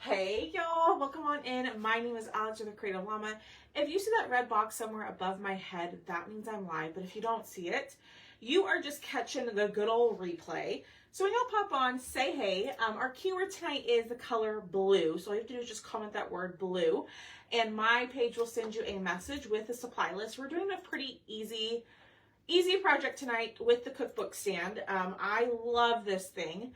Hey y'all, welcome on in. My name is Alex with the Creative Llama. If you see that red box somewhere above my head, that means I'm live, but if you don't see it, you are just catching the good old replay. So when y'all pop on, say hey. Our keyword tonight is the color blue, so all you have to do is just comment that word blue, and my page will send you a message with a supply list. We're doing a pretty easy project tonight with the cookbook stand. I love this thing.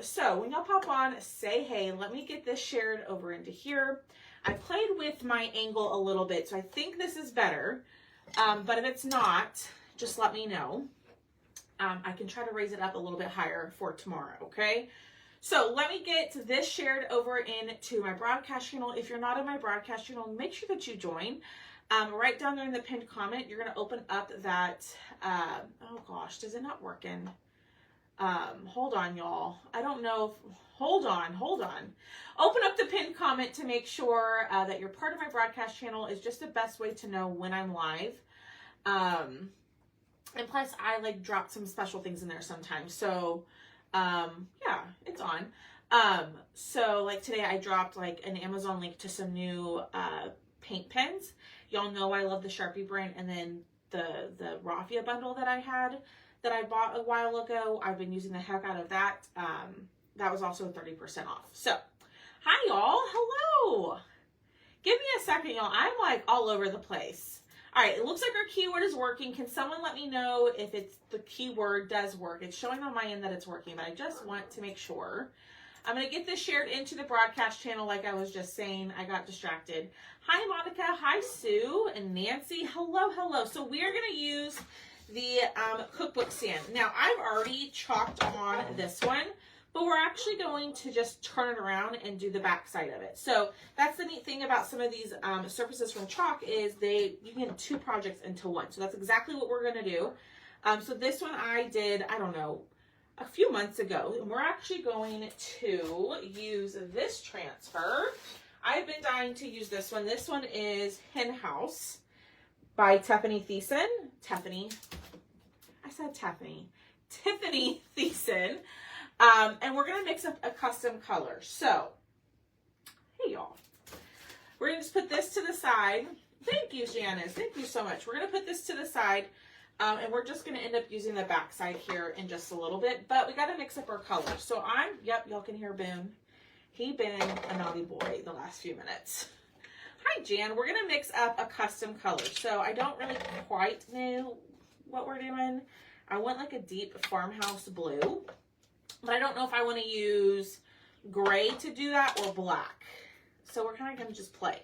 So when y'all pop on, say hey. Let me get this shared over into here. I played with my angle a little bit, so I think this is better. But if it's not, just let me know. I can try to raise it up a little bit higher for tomorrow, okay? So let me get this shared over into my broadcast channel. If you're not in my broadcast channel, make sure that you join. Right down there in the pinned comment, you're going to open up that, oh gosh, does it not work in? Hold on, y'all. I don't know if, hold on. Open up the pinned comment to make sure that you're part of my broadcast channel. Is just the best way to know when I'm live. And plus I like drop some special things in there sometimes. So, yeah, it's on. So like today I dropped like an Amazon link to some new, paint pens. Y'all know I love the Sharpie brand, and then the raffia bundle that I bought a while ago. I've been using the heck out of that. That was also 30% off. So, hi y'all. Hello. Give me a second, y'all. I'm like all over the place. All right, it looks like our keyword is working. Can someone let me know if it's the keyword does work? It's showing on my end that it's working, but I just want to make sure. I'm going to get this shared into the broadcast channel like I was just saying. I got distracted. Hi, Monica. Hi, Sue and Nancy. Hello. So we are going to use the cookbook stand. Now, I've already chalked on this one, but we're actually going to just turn it around and do the back side of it. So that's the neat thing about some of these surfaces from chalk is you can get two projects into one. So that's exactly what we're going to do. So this one I did, I don't know, a few months ago, and we're actually going to use this transfer. I've been dying to use this one. This one is Hen House by Tiffany Thiessen. Tiffany Thiessen. And we're going to mix up a custom color. So, hey y'all. We're going to just put this to the side. Thank you, Janice. Thank you so much. We're going to put this to the side. And we're just going to end up using the back side here in just a little bit. But we got to mix up our colors. So y'all can hear Boone. He been a naughty boy the last few minutes. Hi, Jan. We're going to mix up a custom color. So I don't really quite know what we're doing. I want like a deep farmhouse blue. But I don't know if I want to use gray to do that or black. So we're kind of going to just play.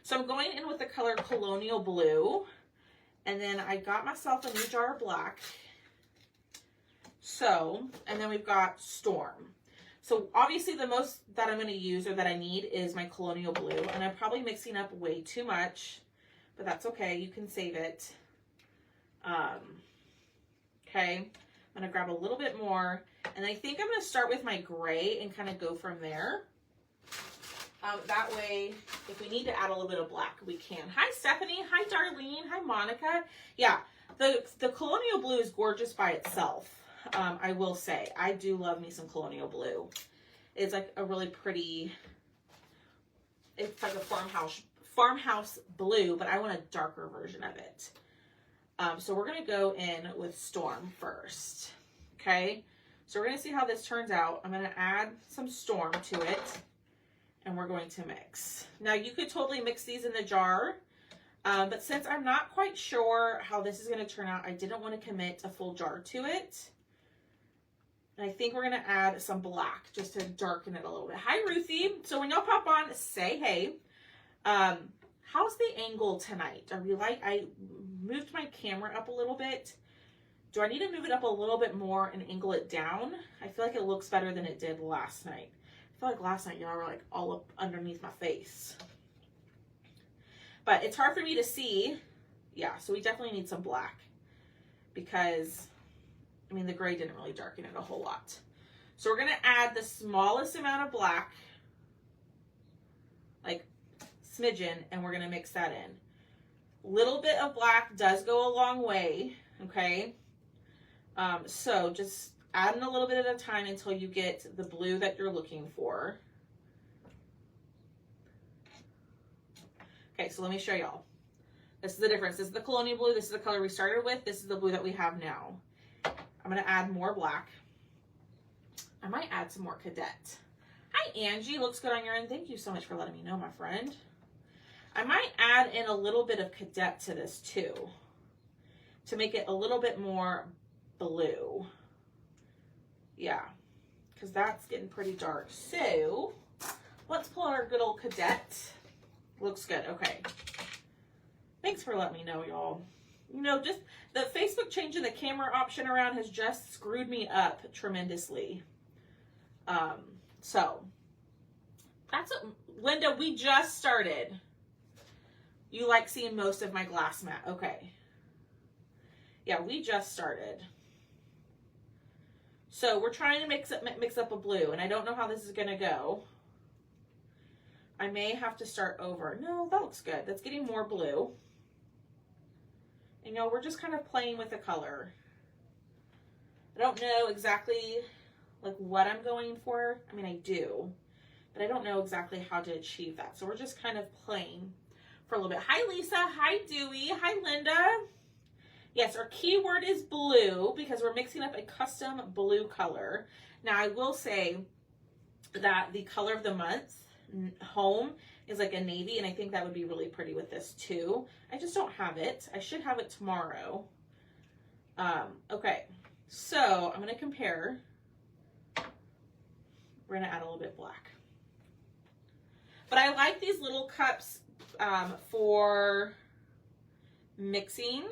So I'm going in with the color Colonial Blue. And then I got myself a new jar of black. So, and then we've got Storm. So obviously the most that I'm going to use or that I need is my Colonial Blue. And I'm probably mixing up way too much, but that's okay. You can save it. Okay. I'm going to grab a little bit more. And I think I'm going to start with my gray and kind of go from there. That way, if we need to add a little bit of black, we can. Hi, Stephanie. Hi, Darlene. Hi, Monica. Yeah, the Colonial Blue is gorgeous by itself. I will say, I do love me some Colonial Blue. It's like a really pretty, it's like a farmhouse blue, but I want a darker version of it. So we're going to go in with Storm first. Okay, so we're going to see how this turns out. I'm going to add some Storm to it. And we're going to mix. Now you could totally mix these in the jar, but since I'm not quite sure how this is going to turn out, I didn't want to commit a full jar to it. And I think we're going to add some black just to darken it a little bit. Hi, Ruthie. So when y'all pop on, say hey. How's the angle tonight? I moved my camera up a little bit. Do I need to move it up a little bit more and angle it down? I feel like it looks better than it did last night. I feel like last night y'all were like all up underneath my face. But it's hard for me to see. Yeah, so we definitely need some black. Because, I mean, the gray didn't really darken it a whole lot. So we're going to add the smallest amount of black. Like, smidgen. And we're going to mix that in. Little bit of black does go a long way. Okay. So just adding a little bit at a time until you get the blue that you're looking for. Okay, so let me show y'all. This is the difference. This is the colonial blue. This is the color we started with. This is the blue that we have now. I'm going to add more black. I might add some more cadet. Hi, Angie. Looks good on your end. Thank you so much for letting me know, my friend. I might add in a little bit of cadet to this too, to make it a little bit more blue. Yeah, because that's getting pretty dark. So let's pull out our good old cadet. Looks good. Okay. Thanks for letting me know, y'all. You know, just the Facebook changing the camera option around has just screwed me up tremendously. So that's what, Linda, we just started. You like seeing most of my glass mat. Okay. Yeah, we just started. So we're trying to mix up a blue, and I don't know how this is going to go. I may have to start over. No, that looks good. That's getting more blue. And, you know, we're just kind of playing with the color. I don't know exactly, like, what I'm going for. I mean, I do, but I don't know exactly how to achieve that. So we're just kind of playing for a little bit. Hi, Lisa. Hi, Dewey. Hi, Linda. Yes, our keyword is blue because we're mixing up a custom blue color. Now, I will say that the color of the month, home, is like a navy, and I think that would be really pretty with this too. I just don't have it. I should have it tomorrow. Okay, so I'm going to compare. We're going to add a little bit black. But I like these little cups for mixing.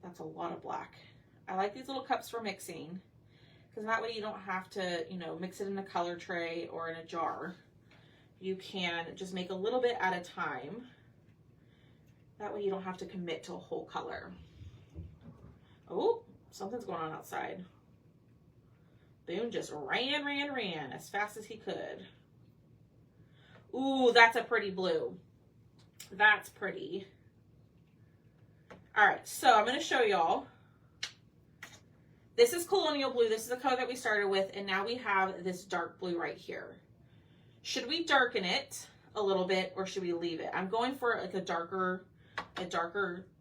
That's a lot of black. I like these little cups for mixing because that way you don't have to, you know, mix it in a color tray or in a jar. You can just make a little bit at a time. That way you don't have to commit to a whole color. Oh, something's going on outside. Boone just ran as fast as he could. Ooh, that's a pretty blue. That's pretty. All right, so I'm going to show y'all. This is colonial blue. This is the color that we started with, and now we have this dark blue right here. Should we darken it a little bit, or should we leave it? I'm going for like a darker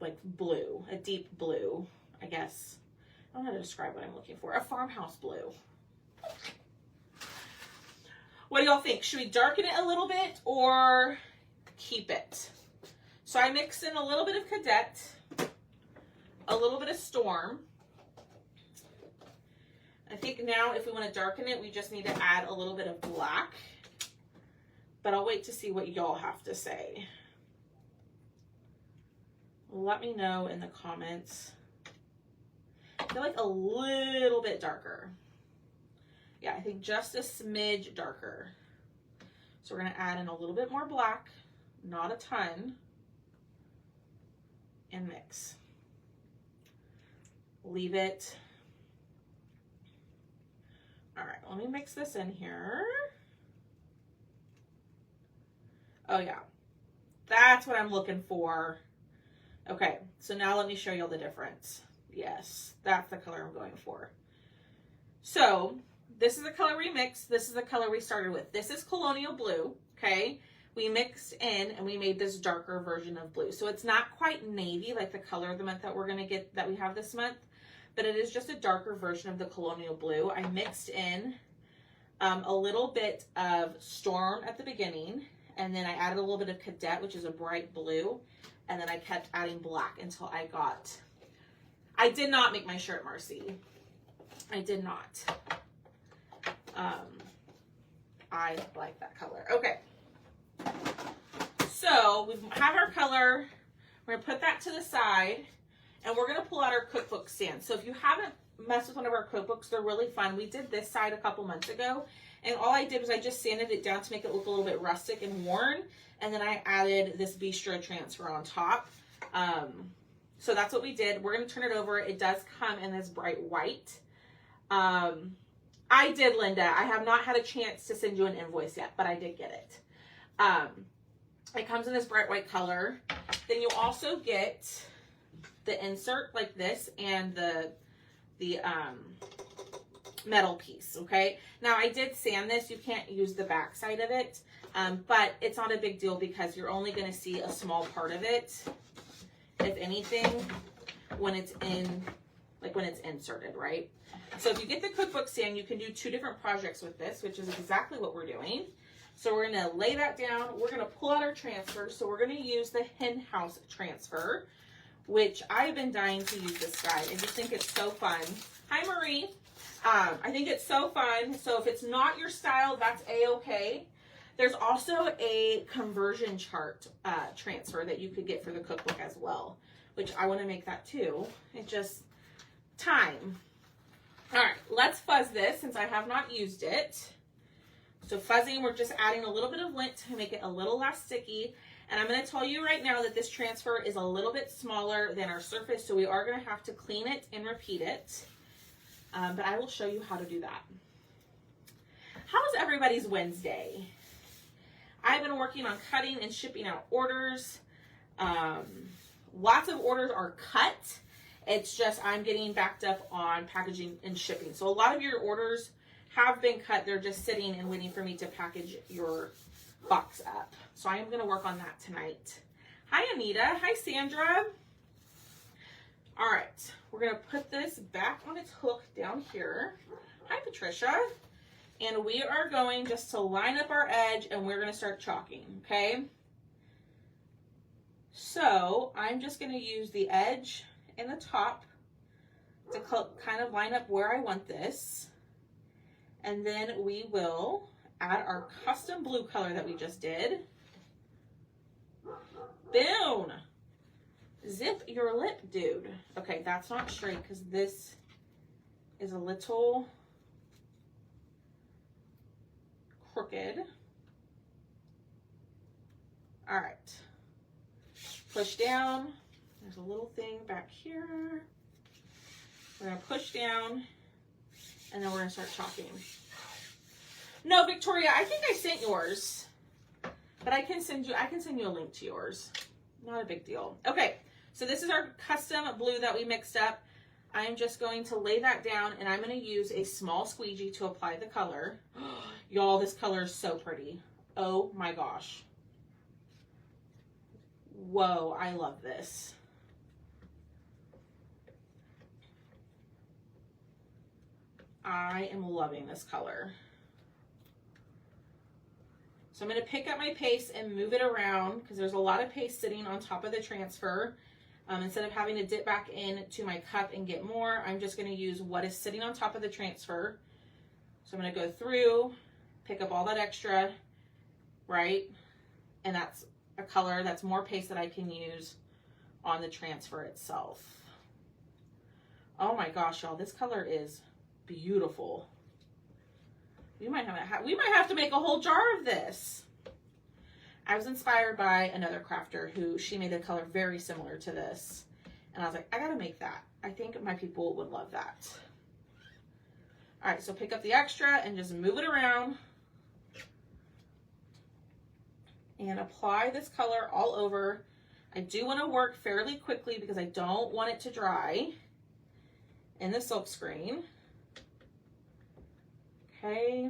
like blue, a deep blue, I guess. I don't know how to describe what I'm looking for. A farmhouse blue. What do y'all think? Should we darken it a little bit or keep it? So I mixed in a little bit of cadet, a little bit of storm. I think now if we want to darken it, we just need to add a little bit of black. But I'll wait to see what y'all have to say. Let me know in the comments. I feel like a little bit darker. Yeah, I think just a smidge darker. So we're going to add in a little bit more black, not a ton, and mix. Leave it. All right, let me mix this in here. Oh yeah, that's what I'm looking for. Okay, so now let me show you all the difference. Yes, that's the color I'm going for. So this is the color we mixed. This is the color we started with. This is colonial blue, okay? We mixed in and we made this darker version of blue. So it's not quite navy like the color of the month that we're gonna get, that we have this month, but it is just a darker version of the colonial blue. I mixed in a little bit of storm at the beginning, and then I added a little bit of cadet, which is a bright blue, and then I kept adding black until I got, I did not make my shirt, Marcy. I did not. I like that color. Okay. So we have our color. We're gonna put that to the side, and we're gonna pull out our cookbook stand. So if you haven't messed with one of our cookbooks, they're really fun. We did this side a couple months ago, and all I did was I just sanded it down to make it look a little bit rustic and worn, and then I added this bistro transfer on top. So that's what we did. We're gonna turn it over. It does come in this bright white. I did, Linda. I have not had a chance to send you an invoice yet, but I did get it. It comes in this bright white color. Then you also get the insert like this and the metal piece, okay? Now I did sand this. You can't use the back side of it, but it's not a big deal because you're only going to see a small part of it, if anything, when it's in, like when it's inserted, right? So if you get the cookbook sand, you can do 2 different projects with this, which is exactly what we're doing. So we're going to lay that down. We're going to pull out our transfer. So we're going to use the hen house transfer, which I've been dying to use this guy. I just think it's so fun. Hi, Marie. I think it's so fun. So if it's not your style, that's a-okay. There's also a conversion chart transfer that you could get for the cookbook as well, which I want to make that too. It just, time. All right, let's fuzz this since I have not used it. So fuzzing, we're just adding a little bit of lint to make it a little less sticky. And I'm going to tell you right now that this transfer is a little bit smaller than our surface, so we are going to have to clean it and repeat it. But I will show you how to do that. How's everybody's Wednesday? I've been working on cutting and shipping out orders. Lots of orders are cut. It's just I'm getting backed up on packaging and shipping. So a lot of your orders have been cut. They're just sitting and waiting for me to package your box up. So I am going to work on that tonight. Hi, Anita. Hi, Sandra. All right. We're going to put this back on its hook down here. Hi, Patricia. And we are going just to line up our edge and we're going to start chalking, okay? So I'm just going to use the edge and the top to kind of line up where I want this. And then we will add our custom blue color that we just did. Boom! Zip your lip, dude. Okay, that's not straight because this is a little crooked. All right. Push down. There's a little thing back here. We're going to push down. And then we're going to start chalking. No, Victoria, I think I sent yours. But I can send you a link to yours. Not a big deal. Okay, so this is our custom blue that we mixed up. I'm just going to lay that down and I'm going to use a small squeegee to apply the color. Y'all, this color is so pretty. Oh my gosh. Whoa, I love this. I am loving this color. So I'm going to pick up my paste and move it around because there's a lot of paste sitting on top of the transfer. Instead of having to dip back into my cup and get more, I'm just going to use what is sitting on top of the transfer. So I'm going to go through, pick up all that extra, right? And that's a color, that's more paste that I can use on the transfer itself. Oh my gosh, y'all, this color is beautiful. We might have to make a whole jar of this. I was inspired by another crafter who she made a color very similar to this. And I was like, I gotta make that. I think my people would love that. All right, so pick up the extra and just move it around. And apply this color all over. I do want to work fairly quickly because I don't want it to dry in the silk screen. Okay,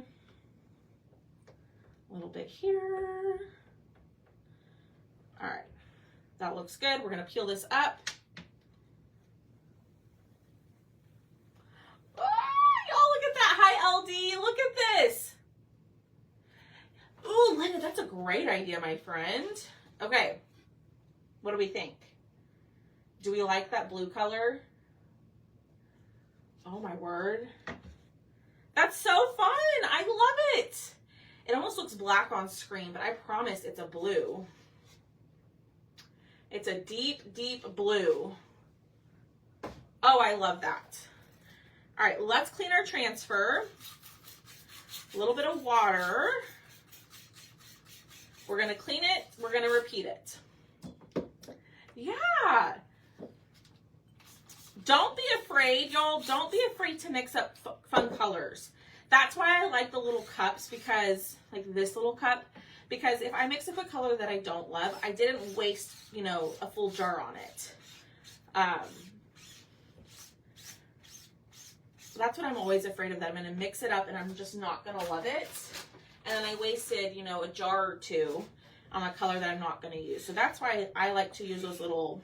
a little bit here. All right, that looks good. We're gonna peel this up. Oh, y'all look at that. Hi, LD, look at this. Oh, Linda, that's a great idea, my friend. Okay, what do we think? Do we like that blue color? Oh my word. That's so fun. I love it. It almost looks black on screen, but I promise it's a blue. It's a deep, deep blue. Oh, I love that. All right, let's clean our transfer. A little bit of water. We're going to clean it. We're going to repeat it. Yeah. Don't be afraid, y'all. Don't be afraid to mix up fun colors. That's why I like the little cups because, like this little cup, because if I mix up a color that I don't love, I didn't waste, you know, a full jar on it. That's what I'm always afraid of, that I'm going to mix it up and I'm just not going to love it. And then I wasted, you know, a jar or two on a color that I'm not going to use. So that's why I like to use those little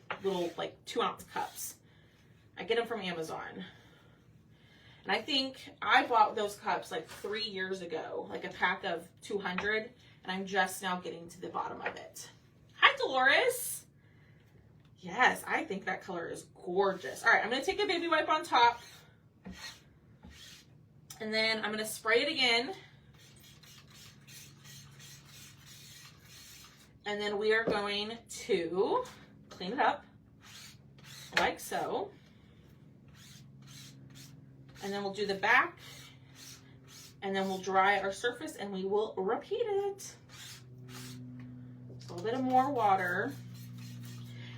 like 2-ounce cups. I get them from Amazon. And I think I bought those cups like 3 years ago, like a pack of 200, and I'm just now getting to the bottom of it. Hi, Dolores. Yes, I think that color is gorgeous. All right, I'm going to take a baby wipe on top, and then I'm going to spray it again. And then we are going to clean it up like so. And then we'll do the back, and then we'll dry our surface, and we will repeat it. A little bit of more water.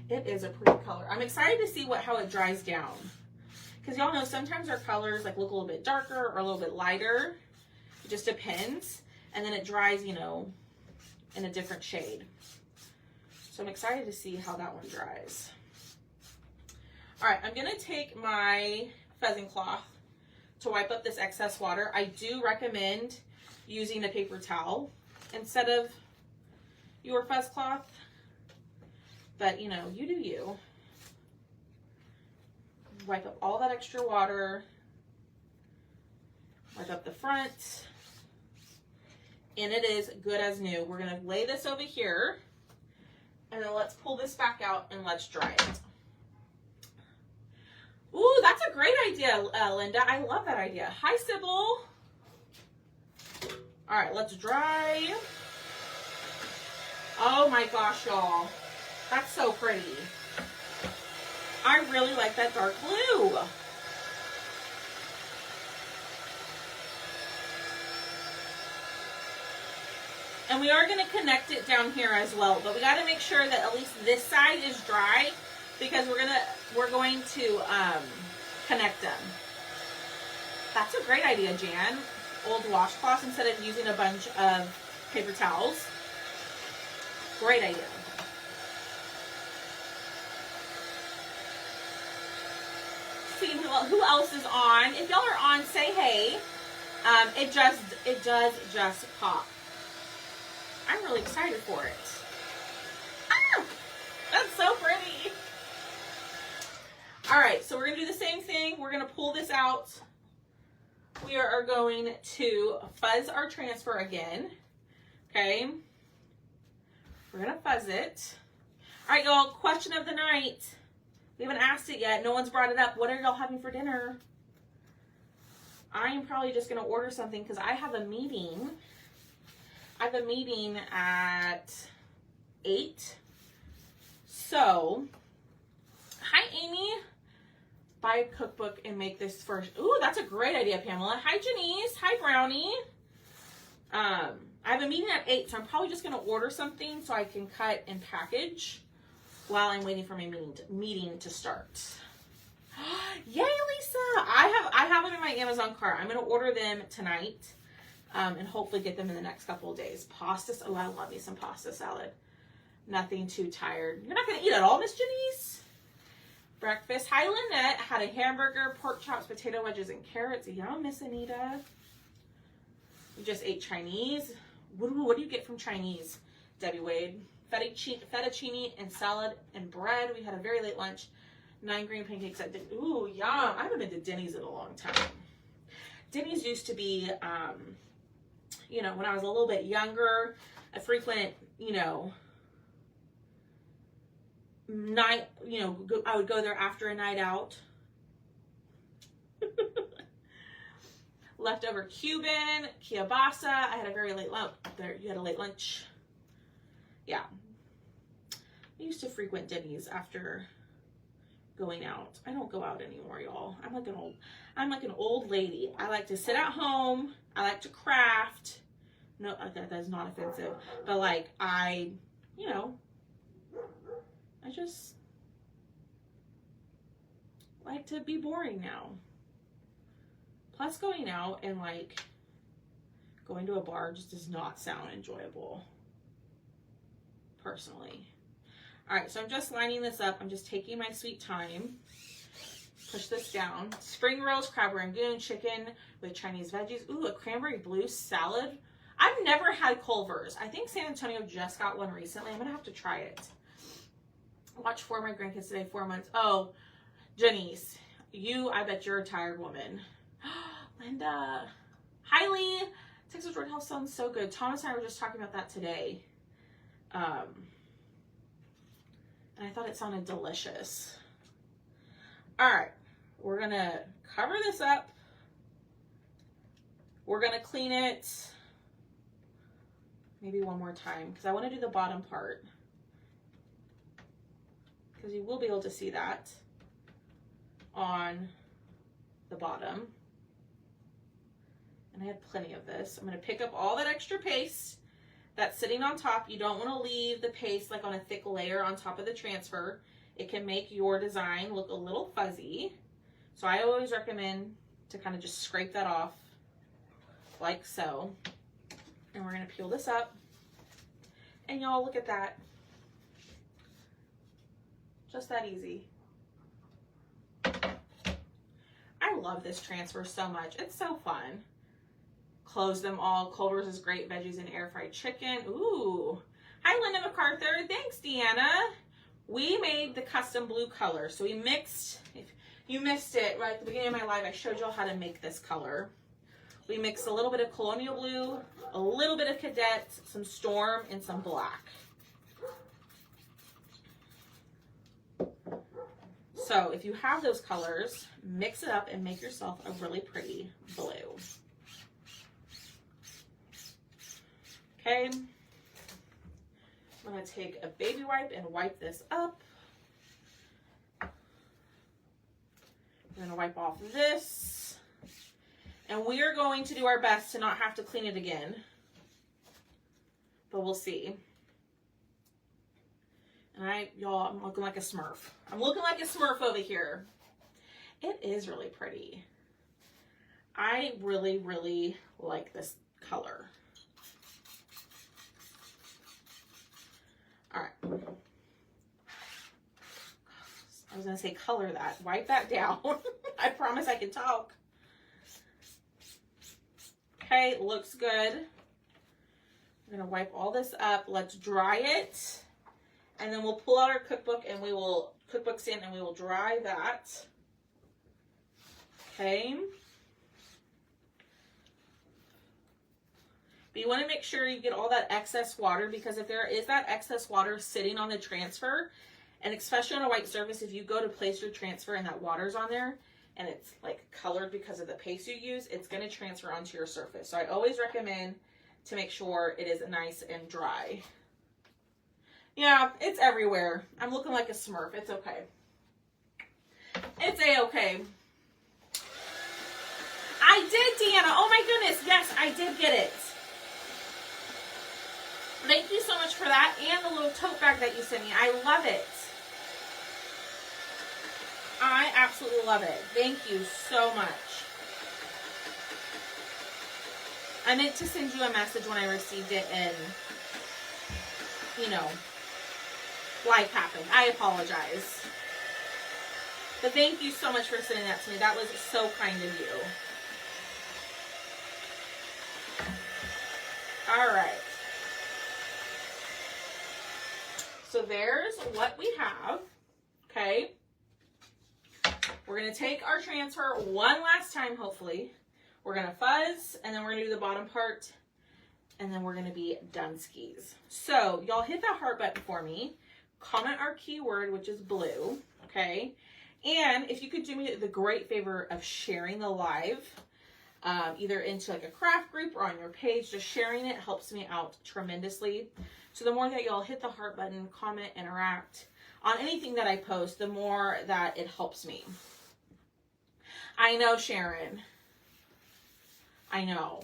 It is a pretty color. I'm excited to see how it dries down. Because y'all know sometimes our colors like look a little bit darker or a little bit lighter. It just depends. And then it dries, you know, in a different shade. So I'm excited to see how that one dries. All right, I'm gonna take my fuzzing cloth to wipe up this excess water. I do recommend using a paper towel instead of your fuzz cloth, but you know, you do you. Wipe up all that extra water, wipe up the front, and it is good as new. We're gonna lay this over here, and then let's pull this back out and let's dry it. Ooh, that's a great idea, Linda. I love that idea. Hi, Sybil. All right, let's dry. Oh my gosh, y'all. That's so pretty. I really like that dark blue. And we are going to connect it down here as well, but we got to make sure that at least this side is dry, because we're going to connect them. That's a great idea, Jan. Old washcloths instead of using a bunch of paper towels. Great idea. See who else is on. If y'all are on, say hey. It does just pop. I'm really excited for it. Ah, that's so pretty. All right, so we're gonna do the same thing. We're gonna pull this out. We are going to fuzz our transfer again. Okay. We're gonna fuzz it. All right, y'all, question of the night. We haven't asked it yet. No one's brought it up. What are y'all having for dinner? I am probably just gonna order something because I have a meeting. I have a meeting at 8. So, hi, Amy. Buy a cookbook and make this first. Ooh, that's a great idea, Pamela. Hi, Janice. Hi, Brownie. I have a meeting at 8, so I'm probably just going to order something so I can cut and package while I'm waiting for my meeting to start. Yay, Lisa. I have them in my Amazon cart. I'm going to order them tonight. And hopefully get them in the next couple of days. Pasta, oh, I love me some pasta salad. Nothing too tired. You're not going to eat it all, Miss Janice? Breakfast. Hi, Lynette. Had a hamburger, pork chops, potato wedges, and carrots. Yum, Miss Anita. We just ate Chinese. What do you get from Chinese, Debbie Wade? Fettuccine and salad and bread. We had a very late lunch. 9 green pancakes at Denny's. Ooh, yum. I haven't been to Denny's in a long time. Denny's used to be, you know, when I was a little bit younger, a frequent, you know, night, you know, I would go there after a night out. Leftover Cuban, kielbasa. I had a very late lunch. There, you had a late lunch. Yeah. I used to frequent Denny's after going out. I don't go out anymore, y'all. I'm like an old lady. I like to sit at home. I like to craft. No, that's not offensive. But like, you know, I just like to be boring now. Plus, going out and like going to a bar just does not sound enjoyable, personally. All right, so I'm just lining this up. I'm just taking my sweet time. Push this down. Spring rolls, crab rangoon, chicken with Chinese veggies. Ooh, a cranberry blue salad. I've never had Culver's. I think San Antonio just got one recently. I'm going to have to try it. Watch for my grandkids today, 4 months. Oh, Janice, I bet you're a tired woman. Linda. Hi, Lee. Texas Roadhouse sounds so good. Thomas and I were just talking about that today. And I thought it sounded delicious. All right. We're going to cover this up. We're going to clean it maybe one more time because I want to do the bottom part. Because you will be able to see that on the bottom. And I had plenty of this. I'm going to pick up all that extra paste that's sitting on top. You don't want to leave the paste like on a thick layer on top of the transfer. It can make your design look a little fuzzy. So I always recommend to kind of just scrape that off like so. And we're going to peel this up. And y'all, look at that. Just that easy. I love this transfer so much. It's so fun. Close them all. Culver's is great. Veggies and air fried chicken. Ooh. Hi, Linda MacArthur. Thanks, Deanna. We made the custom blue color. So we mixed, if you missed it right at the beginning of my live, I showed y'all how to make this color. We mixed a little bit of colonial blue, a little bit of cadet, some storm, and some black. So if you have those colors, mix it up and make yourself a really pretty blue. Okay. I'm going to take a baby wipe and wipe this up. I'm going to wipe off this. And we are going to do our best to not have to clean it again. But we'll see. And y'all, I'm looking like a Smurf. I'm looking like a Smurf over here. It is really pretty. I really, really like this color. All right. I was going to say color that. Wipe that down. I promise I can talk. Okay, looks good. I'm going to wipe all this up. Let's dry it. And then we'll pull out our cookbook and we will cookbook stand and we will dry that. Okay. But you want to make sure you get all that excess water, because if there is that excess water sitting on the transfer, and especially on a white surface, if you go to place your transfer and that water's on there and it's like colored because of the paste you use, it's going to transfer onto your surface. So I always recommend to make sure it is nice and dry. Yeah, it's everywhere. I'm looking like a Smurf. It's okay. It's a-okay. I did, Deanna. Oh my goodness. Yes, I did get it. Thank you so much for that, and the little tote bag that you sent me. I love it. I absolutely love it. Thank you so much. I meant to send you a message when I received it and, you know, life happened. I apologize. But thank you so much for sending that to me. That was so kind of you. All right. So there's what we have. Okay. We're going to take our transfer one last time, hopefully. We're going to fuzz, and then we're going to do the bottom part, and then we're going to be done skis. So y'all hit that heart button for me. Comment our keyword, which is blue. Okay. And if you could do me the great favor of sharing the live, either into like a craft group or on your page, just sharing it helps me out tremendously. So the more that y'all hit the heart button, comment, interact on anything that I post, the more that it helps me. I know, Sharon. I know.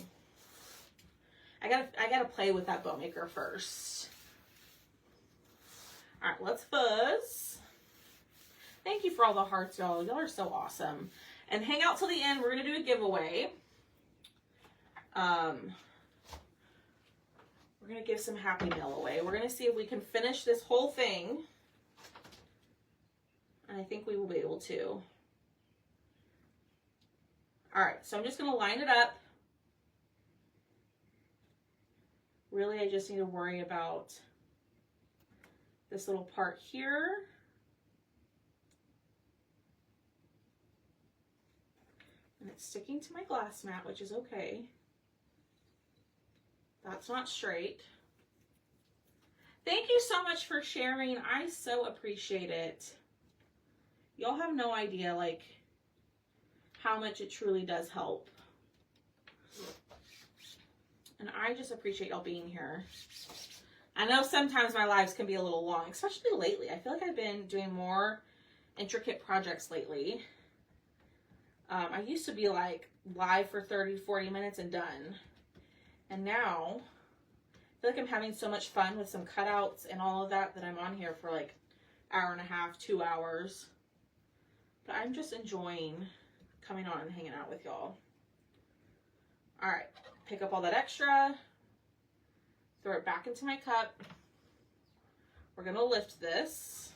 I gotta play with that bow maker first. All right, let's fuzz. Thank you for all the hearts, y'all. Y'all are so awesome. And hang out till the end. We're gonna do a giveaway. We're going to give some Happy Meal away. We're going to see if we can finish this whole thing. And I think we will be able to. All right, so I'm just gonna line it up. Really, I just need to worry about this little part here. And it's sticking to my glass mat, which is okay. That's not straight. Thank you so much for sharing. I so appreciate it. Y'all have no idea, like, how much it truly does help. And I just appreciate y'all being here. I know sometimes my lives can be a little long, especially lately. I feel like I've been doing more intricate projects lately. I used to be like live for 30, 40 minutes and done. And now I feel like I'm having so much fun with some cutouts and all of that I'm on here for like hour and a half, 2 hours. But I'm just enjoying coming on and hanging out with y'all. All right, pick up all that extra, throw it back into my cup. We're gonna lift this,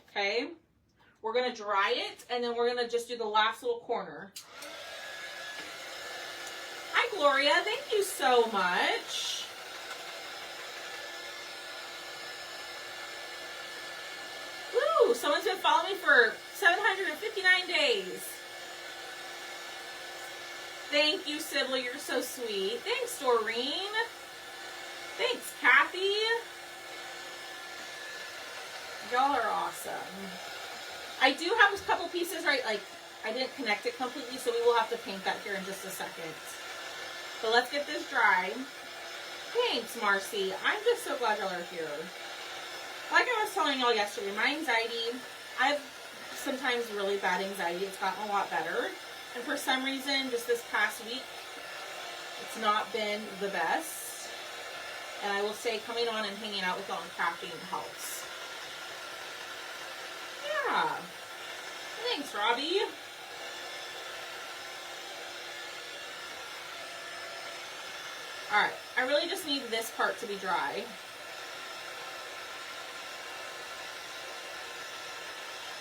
okay? We're gonna dry it, and then we're gonna just do the last little corner. Hi, Gloria, thank you so much. Woo, someone's been following me for 759 days. Thank you, Sybil, you're so sweet. Thanks, Doreen. Thanks, Kathy. Y'all are awesome. I do have a couple pieces, right? Like, I didn't connect it completely, so we will have to paint that here in just a second. So let's get this dry. Thanks, Marcy. I'm just so glad y'all are here. Like I was telling y'all yesterday, my anxiety, I have sometimes really bad anxiety. It's gotten a lot better. And for some reason, just this past week, it's not been the best. And I will say coming on and hanging out with y'all and crafting helps. Yeah. Thanks, Robbie. Alright, I really just need this part to be dry.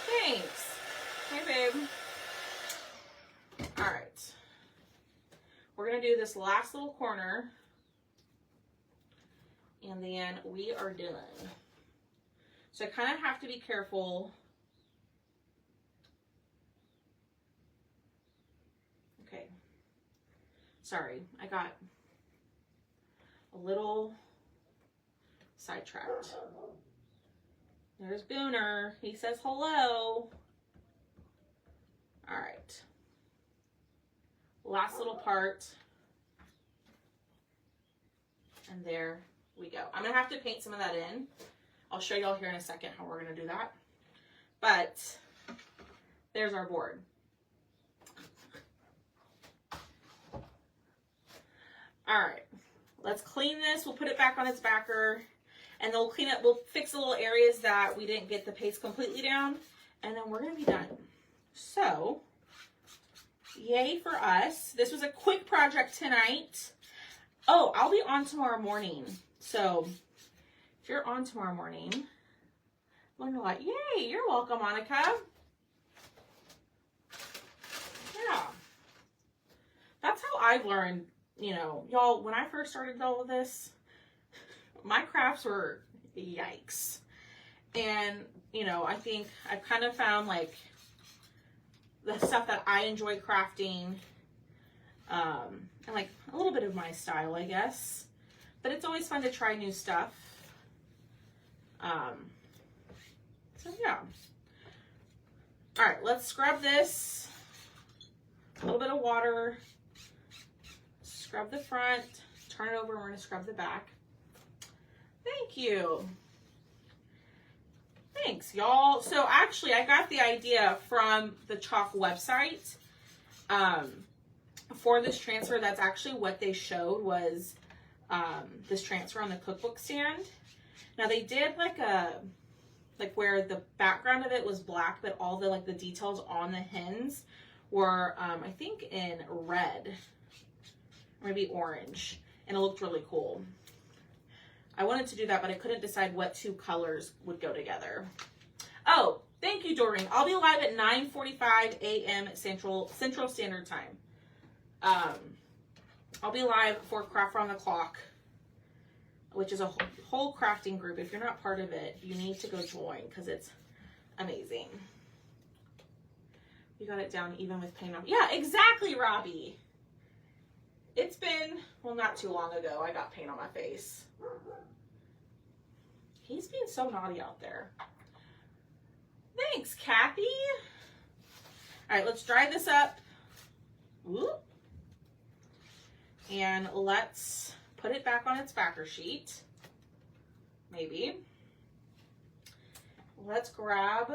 Thanks. Hey, babe. Alright. We're going to do this last little corner. And then we are done. So I kind of have to be careful. Okay. Sorry, I got a little sidetracked. There's Booner. He says hello. All right. Last little part. And there we go. I'm going to have to paint some of that in. I'll show y'all here in a second how we're going to do that. But there's our board. All right. Let's clean this. We'll put it back on its backer. And then we'll clean up. We'll fix the little areas that we didn't get the paste completely down. And then we're going to be done. So, yay for us. This was a quick project tonight. Oh, I'll be on tomorrow morning. So, if you're on tomorrow morning, learn a lot. Yay, you're welcome, Monica. Yeah. That's how I've learned, you know, y'all, when I first started all of this, my crafts were yikes. And, you know, I think I've kind of found, like, the stuff that I enjoy crafting, and, like, a little bit of my style, I guess. But it's always fun to try new stuff. So, yeah. All right, let's scrub this. A little bit of water. Scrub the front. Turn it over, and we're going to scrub the back. Thank you. Thanks, y'all. So actually, I got the idea from the Chalk website for this transfer. That's actually what they showed was this transfer on the cookbook stand. Now they did like where the background of it was black, but all the the details on the hens were I think in red, or maybe orange, and it looked really cool. I wanted to do that, but I couldn't decide what two colors would go together. Oh, Thank you, Doreen. I'll be live at 9:45 a.m. Central Standard Time. I'll be live for Craft Around the Clock, which is a whole crafting group. If you're not part of it, you need to go join because it's amazing. You got it down even with paint on. Yeah, exactly, Robbie. It's been, well, not too long ago, I got paint on my face. He's being so naughty out there. Thanks, Kathy. All right, let's dry this up. Whoop. And let's put it back on its backer sheet. Maybe. Let's grab,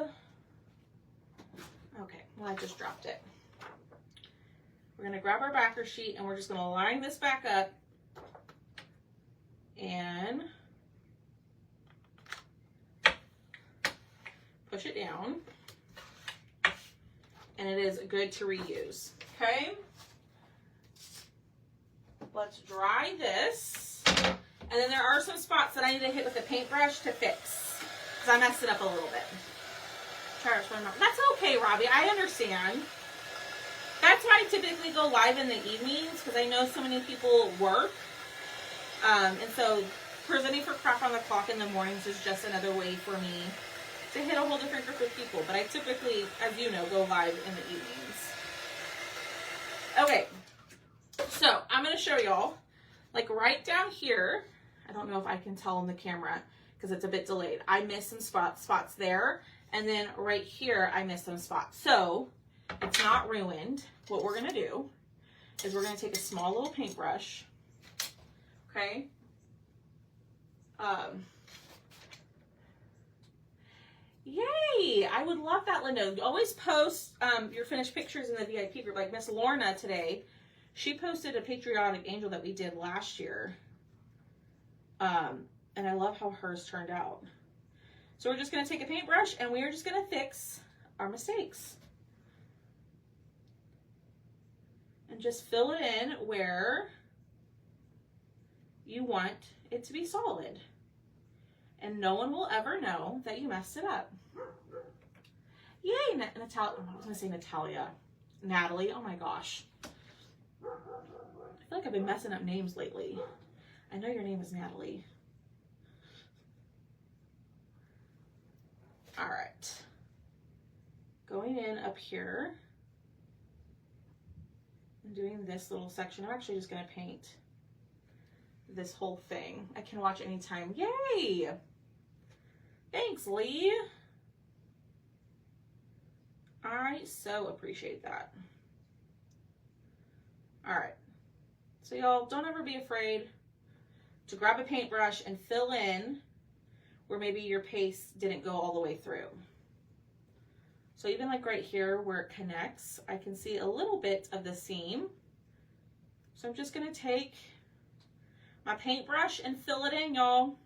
okay, well, I just dropped it. We're gonna grab our backer sheet and we're just gonna line this back up and push it down. And it is good to reuse, okay? Let's dry this. And then there are some spots that I need to hit with a paintbrush to fix because I messed it up a little bit. That's okay, Robbie, I understand. That's why I typically go live in the evenings because I know so many people work. And so presenting for Craft on the Clock in the mornings is just another way for me to hit a whole different group of people. But I typically, as you know, go live in the evenings. Okay, so I'm going to show y'all, like right down here, I don't know if I can tell on the camera because it's a bit delayed. I missed some spots there. And then right here, I missed some spots. So it's not ruined. What we're gonna do is we're gonna take a small little paintbrush, okay? Yay! I would love that, Linda. Always post your finished pictures in the VIP group. Like Miss Lorna today, she posted a patriotic angel that we did last year. And I love how hers turned out. So we're just gonna take a paintbrush and we are just gonna fix our mistakes. And just fill it in where you want it to be solid. And no one will ever know that you messed it up. Yay, Natalia. I was going to say Natalia. Natalie, oh my gosh. I feel like I've been messing up names lately. I know your name is Natalie. All right. Going in up here. Doing this little section. I'm actually just going to paint this whole thing. I can watch anytime. Yay! Thanks, Lee. I so appreciate that. All right. So y'all, don't ever be afraid to grab a paintbrush and fill in where maybe your paste didn't go all the way through. So even like right here where it connects, I can see a little bit of the seam. So I'm just gonna take my paintbrush and fill it in, y'all.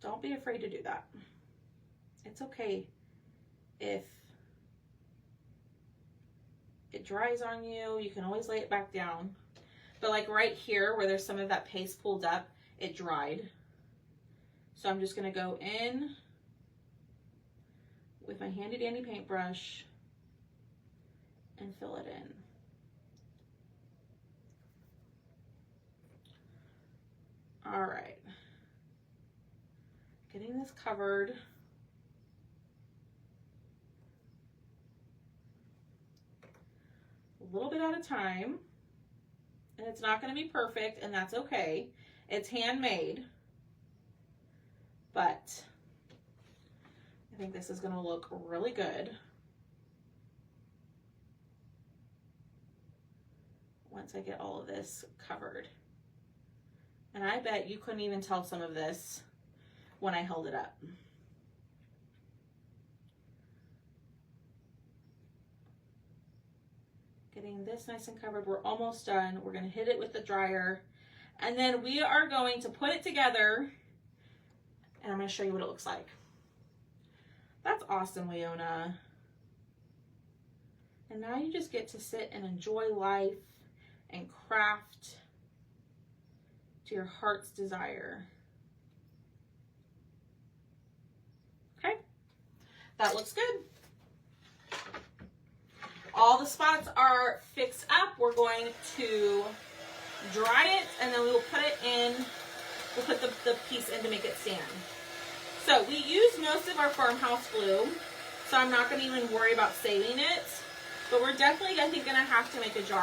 Don't be afraid to do that. It's okay if it dries on you. You can always lay it back down. But like right here where there's some of that paste pulled up, it dried. So I'm just gonna go in with my handy dandy paintbrush and fill it in. All right, getting this covered. A little bit at a time, and it's not gonna be perfect, and that's okay. It's handmade. But I think this is gonna look really good once I get all of this covered. And I bet you couldn't even tell some of this when I held it up. Getting this nice and covered. We're almost done. We're gonna hit it with the dryer. And then we are going to put it together and I'm going to show you what it looks like. That's awesome, Leona. And now you just get to sit and enjoy life and craft to your heart's desire. That looks good. All the spots are fixed up. We're going to dry it, and then we will put it in, we'll put the piece in to make it stand. So we used most of our Farmhouse glue, so I'm not going to even worry about saving it. But we're definitely, I think, going to have to make a jar.